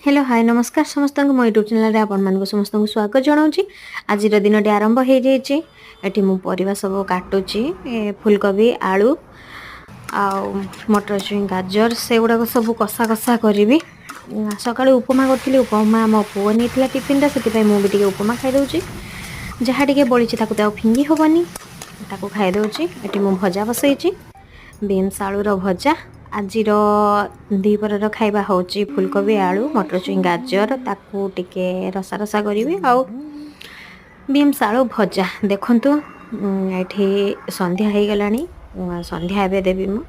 Hello hi नमस्कार समस्त मो यूट्यूब चैनल रे आपण मानक समस्त स्वागत जनाऊँगी। आज दिन टी आरंभ हो जाइए। एटी मु परिवा सब काटुची फुलकोबी आलू आउ मटर छुई गाजर से गुड़ाक सब कषा कषा करी। सका उपमा करी उपमा मो पुओ नहीं टिफिन से मुझे उपमा खाईदे जहाँ टे बड़ी फिंगी हेनी ताकू खाईदे। ये मु भजा बसई बीन्स आलूर भजा। आज दीपर खाଇବା हूँ फुलकोबी आलू मटर छुई गाजर ताकू टिके रसा रसा करी आउ बीन्स आलू भजा। देखु ये संध्या हो गला संध्या एवं देवी मु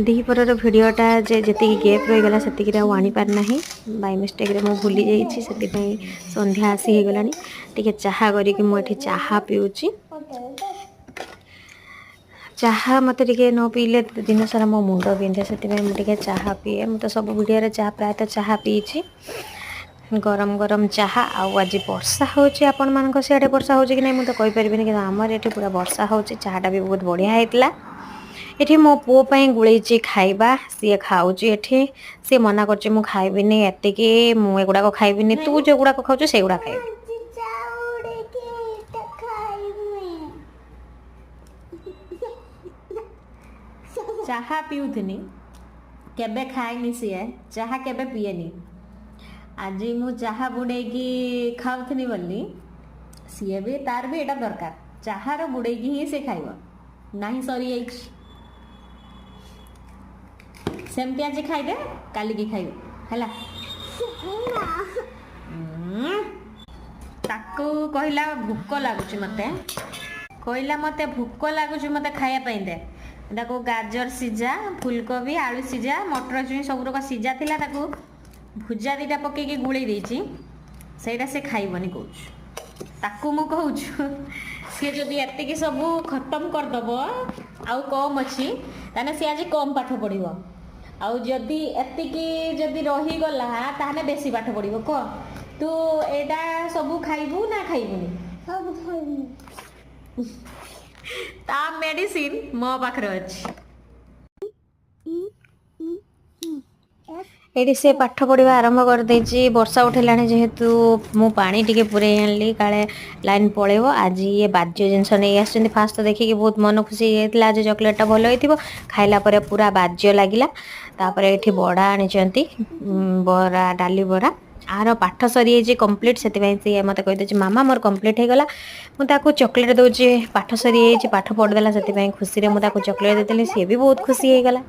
दीपर भिडटा जी गैप रहीगला से आनी पारना बाय मिस्टेक रे मु भूली जाइए से संध्या आसी गला टे चाह करके मुझे चाह पीऊँगी। चाह मत न पीले दिन सारा मो मुंड बिंधे से मुझे चाह पीए। मुझे सब वीडियो चाह प्रायतः चाह पीछी गरम गरम चाह। आज वर्षा होची आपण मानक सियाडे वर्षा होची कि नहीं मुझे कहि परिबिनी कि हमर एठी पूरा वर्षा होची। चाहटा भी बहुत बढ़िया हेतला। एठी मो पुओ पई गुळेची खाइबा सी खाऊची। एठी सी मना करची मु खाइबिनी एतिके मु एगुडा खाइबिनी तू जो गुडा खाऊची से गुडा खाइबी। चाह पीऊनी केबे खाएनी सीए चाह केबे पीएनी। आज मु चाह बुड़ेकी खाऊनी बोली सीए भी तार भी एटा दरकार चाहार बुड़ेकी ही से खाइब नहीं सरी सेमती आज खाइदे काली की खाइब हैला। ताकू कहला भूक लगुच मते कहला मते भूक लगुच मते खाया पई दे। ताको गाजर सिझा फुलकोबी आलू सिझा मटर छुई सब रक सिझा थिला ताको भुजा दीटा पकईकी गुड़े देछि सेटा से खाइबनी कहूँ ताकू मु कहूँ सी जदि एतिकी सब खत्म करदब आउ कम अच्छी ताने सी आज कम पाठ पढ़िबो आउ जदि एतिकी जदि रही गला ताने बेसी पाठ पढ़िबो। क तू एटा सब खाइबू ना खाइबुनी? सब खाइबू। ता मेडिसिन मो पाखरे अछि। ये से पाठ पढ़ा आरंभ कर देछि। वर्षा उठेला जेहेतु मु पानी टिके पूरे आनली काले लाइन पळेबो। आज ये बाज्य जिनस नहीं आछन फास्ट तो देखिए बहुत मन खुशी होता। आज चॉकलेटा भल होइतिबो खाइला परे पूरा बाज्य लागिला। तापरे एठी बड़ा आनिचंती बरा डाली बरा आर पाठ सरी जाइए कंप्लीट से मत कहीदे मामा मोर कंप्लीट हो गला मुझे चॉकलेट दौचे पाठ सरी पाठ पढ़देला से खुशी मुझे चॉकलेट देती सी भी बहुत खुशी हो गला।